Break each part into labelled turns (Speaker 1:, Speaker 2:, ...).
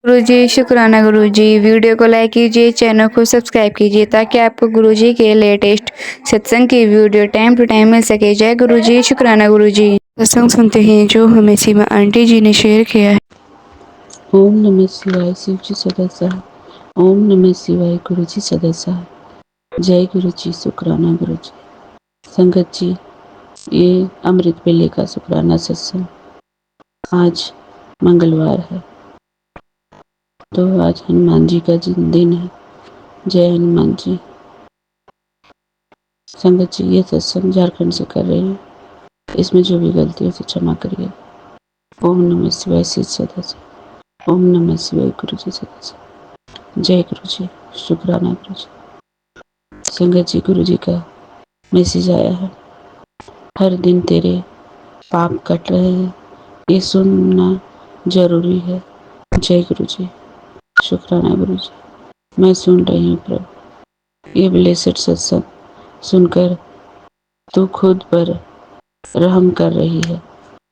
Speaker 1: गुरुजी शुक्राना गुरुजी। वीडियो को लाइक कीजिए, चैनल को सब्सक्राइब कीजिए ताकि आपको गुरुजी के लेटेस्ट सत्संग की वीडियो टाइम टू टाइम मिल सके। जय गुरुजी शुक्राना गुरुजी। सत्संग सुनते हैं जो हमें सीमा आंटी जी ने शेयर किया है।
Speaker 2: ओम नमः शिवाय शिव जी सदस्य। ओम नमः शिवाय गुरु जी सदस्य। जय गुरु जी शुक्राना गुरु जी। संगत जी, ये अमृत वेले का शुक्राना सत्संग आज मंगलवार है, तो आज हनुमान जी का दिन है। जय हनुमान जी। संगत जी, ये सत्संग झारखंड से कर रहे हैं, इसमें जो भी गलती है उसे क्षमा करिए। ओम नमः शिवाय शिव सदस्य। ओम नमः शिवाय गुरु जी सदस्य। जय गुरु जी शुक्राना गुरु जी। संगत जी, गुरु जी का मैसेज आया है, हर दिन तेरे पाप कट रहे हैं, ये सुनना जरूरी है। जय गुरु जी शुक्राना गुरु जी। मैं सुन रही हूँ प्रभु, ये ब्लेसेड सत्संग सुनकर तू खुद पर रहम कर रही है।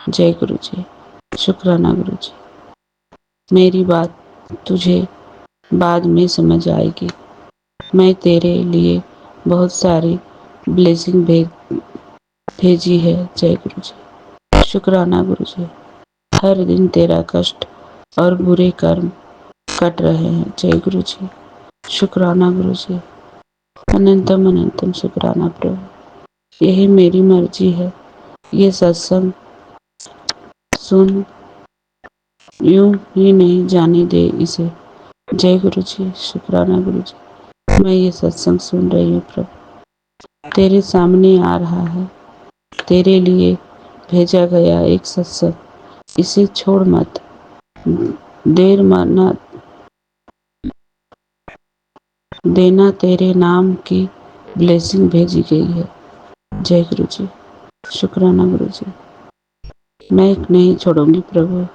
Speaker 2: जय गुरु जी शुक्राना गुरु जी। मेरी बात तुझे बाद में समझ आएगी। मैं तेरे लिए बहुत सारी ब्लेसिंग भेजी है। जय गुरु जी शुक्राना गुरु जी। हर दिन तेरा कष्ट और बुरे कर्म कट रहे हैं। जय गुरु जी शुक्राना गुरु जी। अनंतम अनंतम शुक्राना प्रभु, यही मेरी मर्जी है। ये सत्संग सुन, यूं ही नहीं जाने दे इसे। जय गुरु जी शुक्राना गुरु जी। मैं ये सत्संग सुन रही हूँ प्रभु, तेरे सामने आ रहा है, तेरे लिए भेजा गया एक सत्संग, इसे छोड़ मत, देर न देना, तेरे नाम की ब्लेसिंग भेजी गई है। जय गुरु जी शुक्राना गुरु जी। मैं नहीं छोड़ूंगी प्रभु,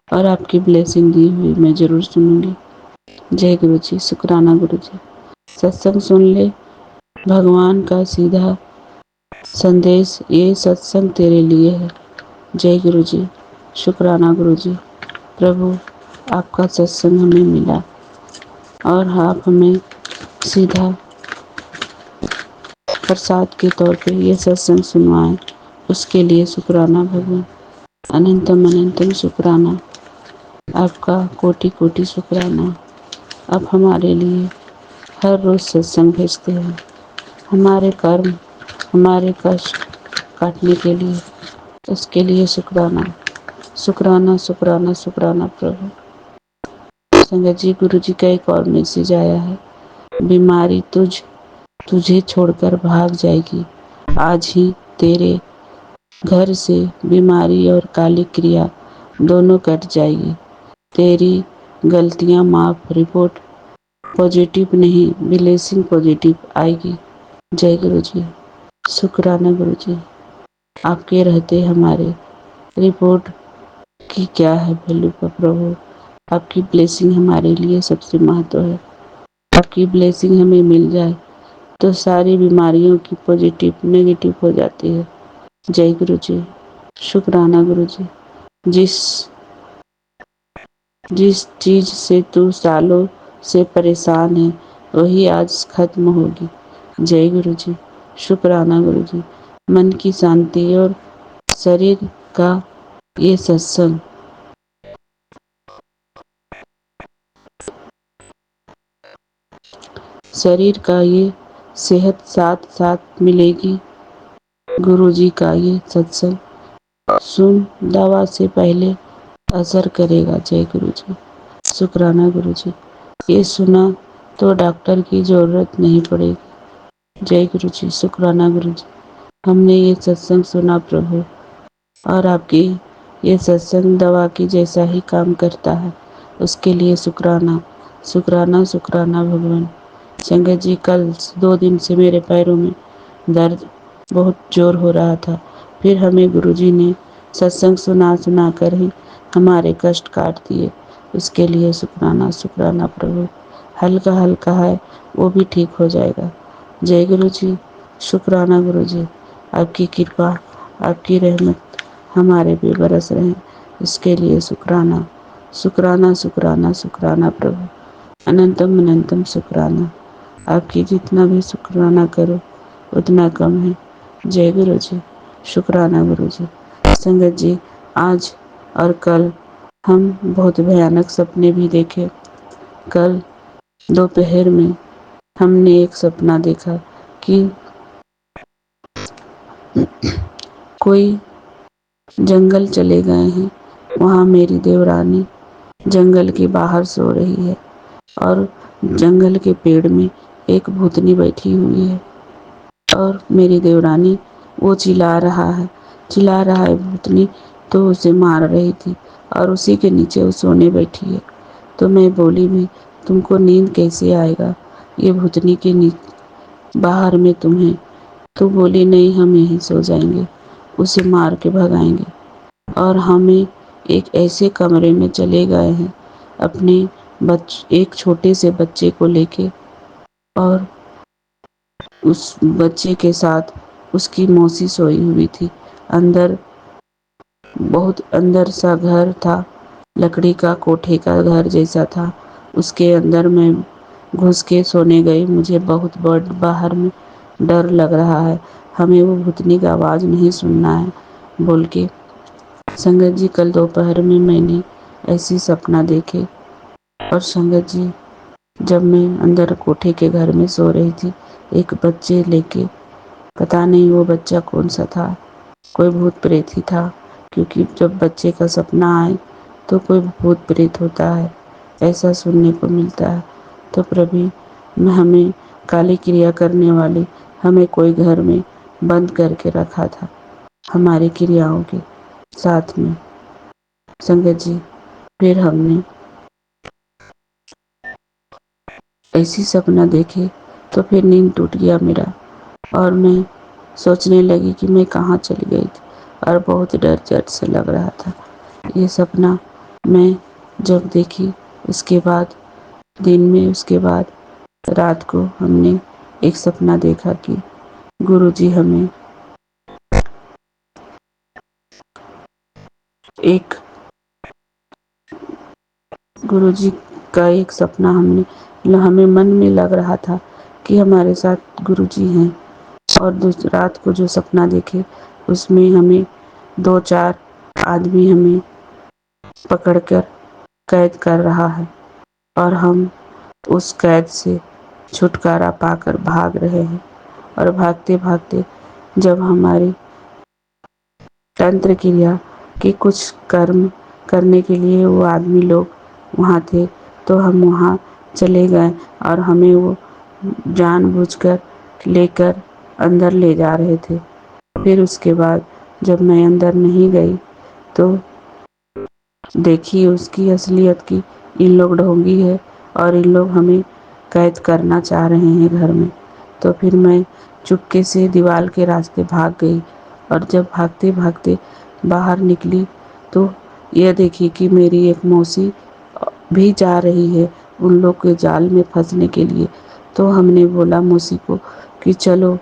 Speaker 2: और आपकी ब्लेसिंग दी हुई मैं जरूर सुनूंगी। जय गुरु जी शुक्राना गुरु जी। सत्संग सुन ले, भगवान का सीधा संदेश ये सत्संग तेरे लिए है। जय गुरु जी शुक्राना गुरु जी। प्रभु, आपका सत्संग हमें मिला और आप हमें सीधा प्रसाद के तौर पे ये सत्संग सुनवाएं, उसके लिए शुक्राना भगवान। अनंतम अनंतम शुक्राना, आपका कोटि कोटि शुक्राना। आप हमारे लिए हर रोज सत्संग भेजते हैं, हमारे कर्म, हमारे कष्ट काटने के लिए, उसके लिए शुक्राना शुक्राना शुक्राना शुक्राना प्रभु। संगत जी, गुरु जी का एक और मैसेज आया है, बीमारी तुझे छोड़कर भाग जाएगी। आज ही तेरे घर से बीमारी और काली क्रिया दोनों कट जाएगी। तेरी गलतियां माफ, रिपोर्ट पॉजिटिव नहीं, ब्लेसिंग पॉजिटिव आएगी। जय गुरु जी शुक्राना गुरु जी। आपके रहते हमारे रिपोर्ट की क्या है वैल्यू का प्रभु। आपकी ब्लेसिंग हमारे लिए सबसे महत्व है। आपकी ब्लेसिंग हमें मिल जाए तो सारी बीमारियों की पॉजिटिव नेगेटिव हो जाती है। जय गुरु जी शुक्राना गुरु जी। जिस चीज से तू सालों से परेशान है, वही आज खत्म होगी। जय गुरु जी शुक्राना गुरु जी। मन की शांति और शरीर का ये सत्संग शरीर का ये सेहत साथ साथ मिलेगी। गुरु जी का ये सत्संग सुन, दवा से पहले असर करेगा। जय गुरु जी शुक्राना गुरु जी। ये सुना तो डॉक्टर की जरूरत नहीं पड़ेगी। जय गुरु जी शुक्राना गुरु जी। हमने ये सत्संग सुना प्रभु, और आपकी ये सत्संग दवा की जैसा ही काम करता है, उसके लिए शुक्राना शुक्राना शुक्राना भगवान। संगत जी, कल 2 दिन से मेरे पैरों में दर्द बहुत जोर हो रहा था, फिर हमें गुरुजी ने सत्संग सुना कर ही हमारे कष्ट काट दिए। उसके लिए शुक्राना शुक्राना प्रभु। हल्का हल्का है, वो भी ठीक हो जाएगा। जय गुरु जी शुक्राना गुरु जी। आपकी कृपा, आपकी रहमत हमारे पे बरस रहे हैं, इसके लिए शुक्राना शुक्राना शुक्राना शुक्राना प्रभु, अनंतम अनंतम शुक्राना। आपकी जितना भी शुक्राना करो उतना कम है। जय गुरु जी, शुक्राना गुरु जी। संगत जी, आज और कल हम बहुत भयानक सपने भी देखे। कल दोपहर में हमने एक सपना देखा कि कोई जंगल चले गए हैं। वहाँ मेरी देवरानी जंगल के बाहर सो रही है और जंगल के पेड़ में एक भूतनी बैठी हुई है और मेरी देवरानी वो चिल्ला रहा है भूतनी, तो उसे मार रही थी और उसी के नीचे वो सोने बैठी है। तो मैं बोली भी, तुमको नींद कैसे आएगा, ये भूतनी के बाहर में तुम्हें। तो बोली, नहीं, हम यहीं सो जाएंगे, उसे मार के भगाएंगे। और हमें एक ऐसे कमरे में चले गए हैं अपने एक छोटे से बच्चे को लेके, और उस बच्चे के साथ उसकी मौसी सोई हुई थी। अंदर बहुत अंदर सा घर था, लकड़ी का कोठे का घर जैसा था। उसके अंदर मैं घुस के सोने गई। मुझे बहुत बाहर में डर लग रहा है, हमें वो भूतनी का आवाज़ नहीं सुनना है बोल के। संगत जी, कल दोपहर में मैंने ऐसी सपना देखे। और संगत जी, जब मैं अंदर कोठे के घर में सो रही थी एक बच्चे लेके, पता नहीं वो बच्चा कौन सा था, कोई भूत प्रेत ही था, क्योंकि जब बच्चे का सपना आए तो कोई भूत प्रेत होता है, ऐसा सुनने को मिलता है। तो प्रभु, हमें काली क्रिया करने वाले हमें कोई घर में बंद करके रखा था हमारी क्रियाओं के साथ में। संगत जी, फिर हमने ऐसी सपना देखे तो फिर नींद टूट गया मेरा और मैं सोचने लगी कि मैं कहाँ चली गई थी और बहुत डर जट से लग रहा था। ये सपना मैं जब देखी उसके बाद दिन में, उसके बाद रात को हमने एक सपना देखा कि गुरुजी हमें गुरुजी का एक सपना हमें मन में लग रहा था कि हमारे साथ गुरुजी हैं। और रात को जो सपना देखे उसमें हमें 2-4 आदमी हमें पकड़कर कैद कर रहा है और हम उस कैद से छुटकारा पाकर भाग रहे हैं। और भागते भागते जब हमारी तंत्र क्रिया के कुछ कर्म करने के लिए वो आदमी लोग वहाँ थे, तो हम वहाँ चले गए और हमें वो जानबूझकर लेकर अंदर ले जा रहे थे। फिर उसके बाद जब मैं अंदर नहीं गई तो देखी उसकी असलियत की इन लोग ढोंगी है और इन लोग हमें कैद करना चाह रहे हैं घर में। तो फिर मैं चुपके से दीवार के रास्ते भाग गई और जब भागते भागते बाहर निकली तो यह देखी कि मेरी एक मौसी भी जा रही है उन लोग के जाल में फंसने के लिए। तो हमने बोला मौसी को कि चलो,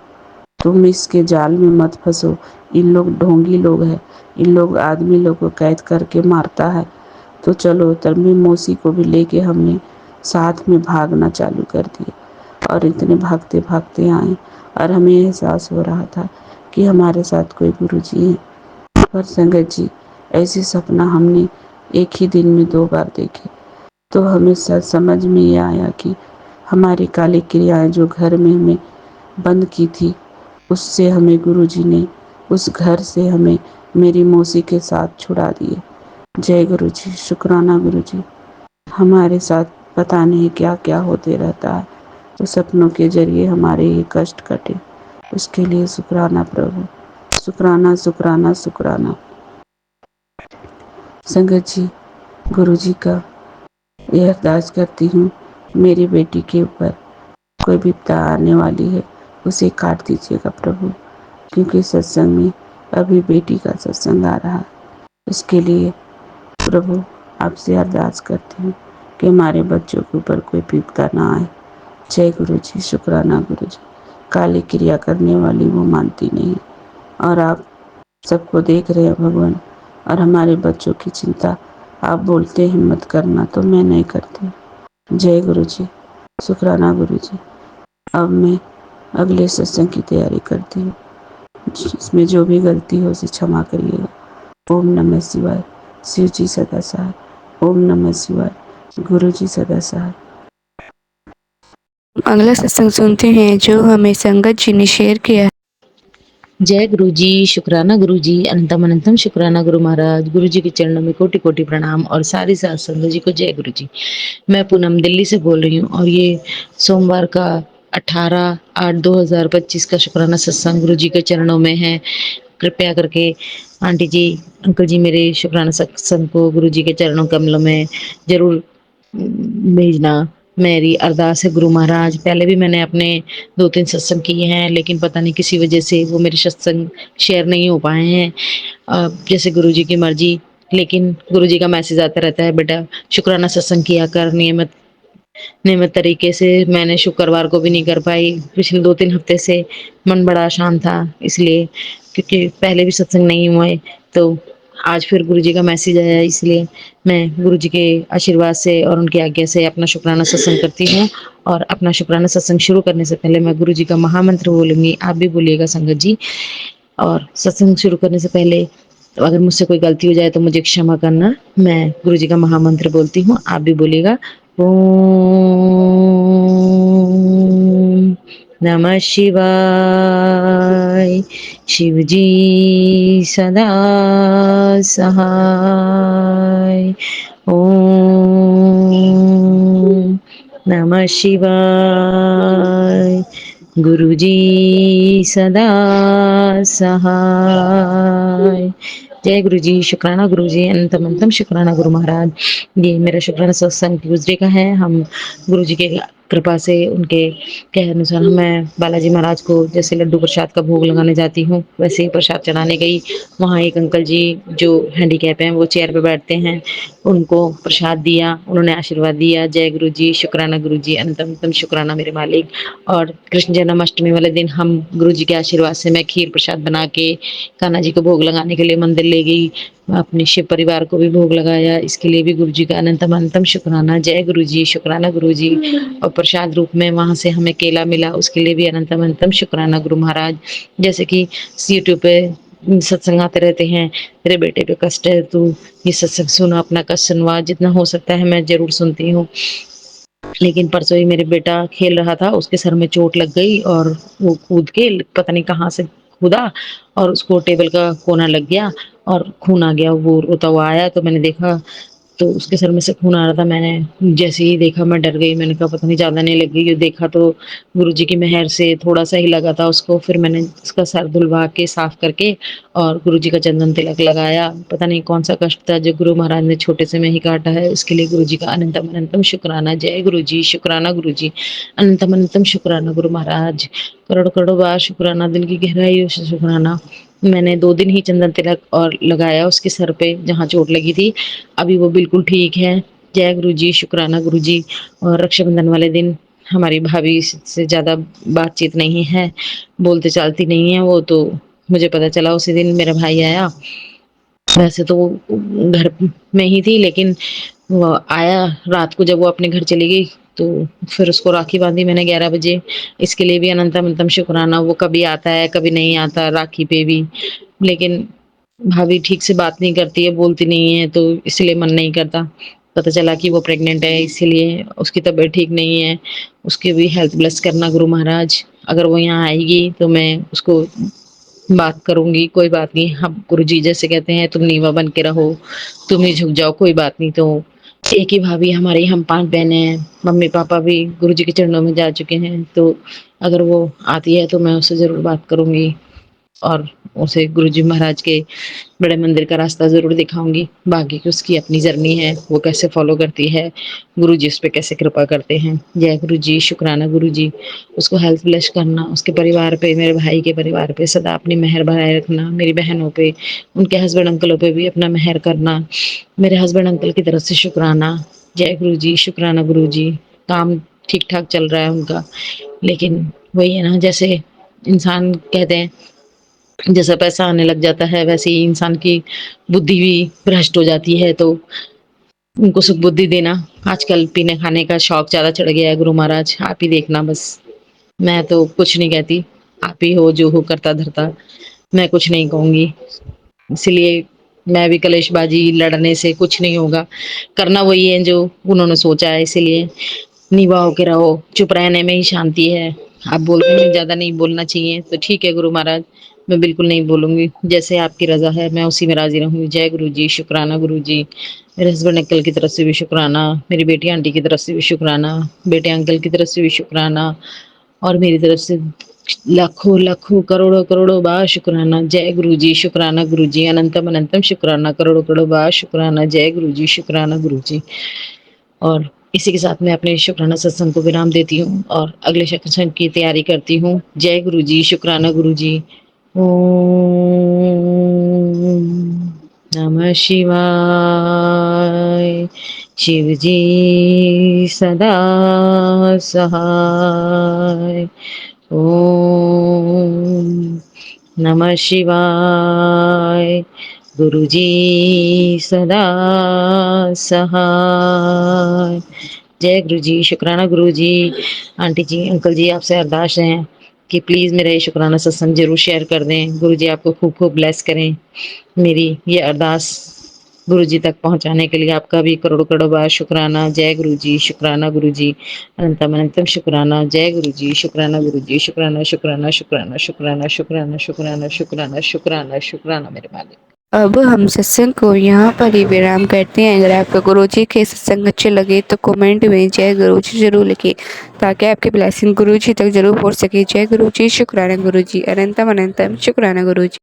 Speaker 2: तुम इसके जाल में मत फंसो, इन लोग ढोंगी लोग हैं, इन लोग आदमी लोग को कैद करके मारता है, तो चलो। तब में मौसी को भी लेके हमने साथ में भागना चालू कर दिया और इतने भागते भागते आए और हमें एहसास हो रहा था कि हमारे साथ कोई गुरुजी हैं। पर संगत जी, ऐसे सपना हमने एक ही दिन में 2 बार देखे। तो हमें समझ में ये आया कि हमारी काली क्रियाएं जो घर में हमें बंद की थी, उससे हमें गुरुजी ने, उस घर से हमें मेरी मौसी के साथ छुड़ा दिए। जय गुरुजी, शुक्राना गुरुजी। हमारे साथ पता नहीं क्या क्या होते रहता है, तो सपनों के जरिए हमारे ये कष्ट कटे, उसके लिए शुक्राना प्रभु, शुक्राना शुक्राना शुक्राना। संगत जी, गुरुजी का यह अरदास करती हूँ, मेरी बेटी के ऊपर कोई विपदा आने वाली है उसे काट दीजिएगा प्रभु, क्योंकि सत्संग में अभी बेटी का सत्संग आ रहा है। इसके लिए प्रभु आपसे अरदास करती हूँ कि हमारे बच्चों के ऊपर कोई विपदा ना आए। जय गुरु जी, शुक्राना गुरु जी। काली क्रिया करने वाली वो मानती नहीं और आप सबको देख रहे हैं भगवान, और हमारे बच्चों की चिंता آپ بولتے ہمت کرنا تو میں نہیں کرتی. جے گرو جی. شکرانہ گرو جی. اب میں اگلے ستسنگ کی تیاری کرتی ہوں. اس میں جو بھی غلطی ہو اسے क्षमा کریے گا. اوم نمः شیوائے. شیو جی سدا ساتھ. اوم نمः شیوائے. گرو جی سدا ساتھ.
Speaker 1: اگلا ستسنگ سنتے ہیں جو ہمیں سنگت جی نے شیئر کیا ہے.
Speaker 3: जय गुरु जी. शुक्राना गुरु जी. अनंतम अनंतम शुक्राना गुरु महाराज. गुरु जी के चरणों में कोटि कोटि प्रणाम और सारी साथ संगत जी को जय गुरु जी. मैं पूनम दिल्ली से बोल रही हूँ और ये सोमवार का 18/8/2025 का शुक्राना सत्संग गुरु जी के चरणों में है. कृपया करके आंटी जी, अंकल जी मेरे शुक्राना सत्संग को गुरु जी के चरणों कमलों में जरूर भेजना. मेरी अरदास है गुरु महाराज. पहले भी मैंने अपने 2-3 सत्संग किए हैं, लेकिन पता नहीं किसी वजह से वो मेरे सत्संग शेयर नहीं हो पाए हैं. जैसे गुरु जी की मर्जी. लेकिन गुरु जी का मैसेज आता रहता है, बेटा शुक्राना सत्संग किया कर नियमित तरीके से. मैंने शुक्रवार को भी नहीं कर पाई. पिछले 2-3 हफ्ते से मन बड़ा अशांत था, इसलिए क्योंकि पहले भी सत्संग नहीं हुए. तो आज फिर गुरु जी का मैसेज आया, इसलिए मैं गुरु जी के आशीर्वाद से और उनकी आज्ञा से अपना शुक्राना सत्संग करती हूँ. और अपना शुक्राना सत्संग शुरू करने से पहले मैं गुरु जी का महामंत्र बोलूंगी. आप भी बोलिएगा संगत जी. और सत्संग शुरू करने से पहले अगर मुझसे कोई गलती हो जाए तो मुझे क्षमा करना. मैं गुरु जी का महामंत्र बोलती हूँ, आप भी बोलिएगा. ओम नमः शिवाय. शिव जी सदा सहाय. ओम नमः शिवाय. गुरु जी सदा सहाय. जय गुरु जी. शुक्राना गुरु जी. अनंतम अनंतम शुक्राना गुरु महाराज. ये मेरा शुक्राना सत्संग ट्यूजडे का है. हम गुरु जी के कृपा से उनके कहे अनुसार मैं बालाजी महाराज को जैसे लड्डू प्रसाद का भोग लगाने जाती हूँ, वैसे ही प्रसाद चढ़ाने गई. वहाँ एक अंकल जी जो हैंडीकैप हैं, वो चेयर पे बैठते हैं, उनको प्रसाद दिया. उन्होंने आशीर्वाद दिया. जय गुरु जी. शुक्राना गुरु जी. अनंतम अनंतम शुक्राना मेरे मालिक. और कृष्ण जन्माष्टमी वाले दिन हम गुरु जी के आशीर्वाद से मैं खीर प्रसाद बना के कान्हा जी को भोग लगाने के लिए मंदिर ले गई. अपने शिव परिवार को भी भोग लगाया. इसके लिए भी गुरु जी का अनंतम अनंतम शुक्राना. जय गुरु जी. शुक्राना गुरु जी. और प्रसाद रूप में वहां से हमें केला मिला, उसके लिए भी अनंतम अनंतम शुक्राना गुरु महाराज. जैसे कि यूट्यूब पे सत्संग आते रहते हैं, मेरे बेटे पे कष्ट है तो ये सत्संग सुना, अपना कष्ट सुनवा. जितना हो सकता है मैं जरूर सुनती हूँ. लेकिन परसों ही मेरे बेटा खेल रहा था, उसके सर में चोट लग गई और वो कूद के पता नहीं कहाँ से कूदा और उसको टेबल का कोना लग गया और खून आ गया. वो रोता हुआ आया तो मैंने देखा तो उसके सर में से खून आ रहा था. मैंने जैसे ही देखा मैं डर गई. मैंने कहा पता नहीं ज्यादा नहीं लगी. ये देखा तो गुरुजी की मेहर से थोड़ा सा ही लगा था उसको. फिर मैंने उसका सर धुलवा के साफ करके और गुरुजी का चंदन तिलक लगाया. पता नहीं कौन सा कष्ट था जो गुरु महाराज ने छोटे से में ही काटा है, उसके लिए गुरुजी का अनंतम अनंतम शुक्राना. जय गुरु जी. शुक्राना गुरु जी. अनंतम अनंतम शुक्राना गुरु महाराज. करोड़ करोड़ बार शुक्राना. दिल की गहराइयों से शुक्राना. मैंने 2 दिन ही चंदन तिलक और लगाया उसके सर पे जहाँ चोट लगी थी. अभी वो बिल्कुल ठीक है. जय गुरु जी. शुक्राना गुरु जी. और रक्षाबंधन वाले दिन हमारी भाभी से ज्यादा बातचीत नहीं है, बोलते चालती नहीं है वो. तो मुझे पता चला उसी दिन मेरा भाई आया. वैसे तो वो घर में ही थी, लेकिन वो आया रात को जब वो अपने घर चली गई तो फिर उसको राखी बांधी मैंने 11 बजे. इसके लिए भी अनंतम अनंतम शुक्राना. वो कभी आता है कभी नहीं आता राखी पे भी. लेकिन भाभी ठीक से बात नहीं करती है, बोलती नहीं है, तो इसलिए मन नहीं करता. पता चला कि वो प्रेग्नेंट है, इसीलिए उसकी तबीयत ठीक नहीं है. उसकी भी हेल्थ ब्लेस करना गुरु महाराज. अगर वो यहाँ आएगी तो मैं उसको बात करूंगी. कोई बात नहीं, हम गुरु जी जैसे कहते हैं तुम नीवा बन के रहो, तुम ही झुक जाओ, कोई बात नहीं. तो एक ही भाभी हमारी, हम 5 बहनें हैं. मम्मी पापा भी गुरु जी के चरणों में जा चुके हैं. तो अगर वो आती है तो मैं उससे जरूर बात करूंगी और उसे गुरु जी महाराज के बड़े मंदिर का रास्ता जरूर दिखाऊंगी. बाकी की उसकी अपनी जर्नी है, वो कैसे फॉलो करती है, गुरु जी उस पर कैसे कृपा करते हैं. जय गुरु जी. शुक्राना गुरु जी. उसको हेल्थ ब्लेस करना. उसके परिवार पे, मेरे भाई के परिवार पे सदा अपनी मेहर बनाए रखना. मेरी बहनों पे, उनके हस्बैंड अंकलों पे भी अपना मेहर करना. मेरे हस्बैंड अंकल की तरफ से शुक्राना. जय गुरु जी. शुक्राना गुरु जी. काम ठीक ठाक चल रहा है उनका, लेकिन वही है ना, जैसे इंसान कहते हैं जैसा पैसा आने लग जाता है वैसे ही इंसान की बुद्धि भी भ्रष्ट हो जाती है. तो उनको सुख-बुद्धि देना। आजकल पीने खाने का शौक ज़्यादा चढ़ गया है गुरु महाराज, आप ही देखना बस। मैं तो कुछ नहीं कहती, आप ही हो जो हो करता-धरता, मैं कुछ नहीं कहूँगी। इसलिए मैं भी कलेशबाजी लड़ने से कुछ नहीं होगा, करना वही है जो उन्होंने सोचा है, इसीलिए निभाओ के रहो, चुप रहने में ही शांति है। आप बोल रहे हैं ज़्यादा नहीं बोलना चाहिए, तो ठीक है गुरु महाराज, मैं बिल्कुल नहीं बोलूँगी, जैसे आपकी रज़ा है मैं उसी में राज़ी रहूँगी। जय गुरु जी, शुक्राना गुरु जी। मेरे हस्बैंड अंकल की तरफ से भी शुक्राना, मेरी बेटी आंटी की तरफ से भी शुक्राना, बेटे अंकल की तरफ से भी शुक्राना और मेरी तरफ से लाखों लाखों करोड़ों करोड़ों बार शुक्राना। जय गुरु जी, शुक्राना गुरु जी, अनंतम अनंतम शुक्राना, करोड़ों करोड़ों बार शुक्राना। जय गुरु जी, शुक्राना गुरु जी। और इसी के साथ मैं अपने शुक्राना सत्संग को विराम देती हूँ और अगले सत्संग की तैयारी करती हूँ। जय गुरु जी, शुक्राना गुरु जी। ओम नमः शिवाय। शिव जी सदा सहाय। ओम नमः शिवाय। गुरु जी सदा सहाय। जय गुरु जी, शुक्राना गुरु जी। आंटी जी, अंकल जी, आपसे अरदास है कि प्लीज़ मेरा ये शुक्राना सत्संग ज़रूर शेयर कर दें। गुरु जी आपको खूब खूब ब्लेस करें। मेरी ये अरदास गुरु जी तक पहुंचाने के लिए आपका भी करोड़ों करोड़ों बार शुक्राना। जय गुरु जी, शुक्राना गुरु जी, अनंतम अनंतम शुक्राना। जय गुरु जी, शुक्राना गुरु जी, शुक्राना शुक्राना शुक्राना शुक्राना शुक्राना शुक्राना शुक्राना शुक्राना शुक्राना मेरे मालिक।
Speaker 1: अब हम सत्संग को यहाँ पर ही विराम करते हैं। अगर आपको गुरु जी के सत्संग अच्छे लगे तो कमेंट में जय गुरु जी जरूर लिखिए, ताकि आपकी ब्लेसिंग गुरु जी तक जरूर पहुँच सके। जय गुरु जी, शुक्राना गुरु जी, अनंतम अनंतम शुक्राना गुरु जी।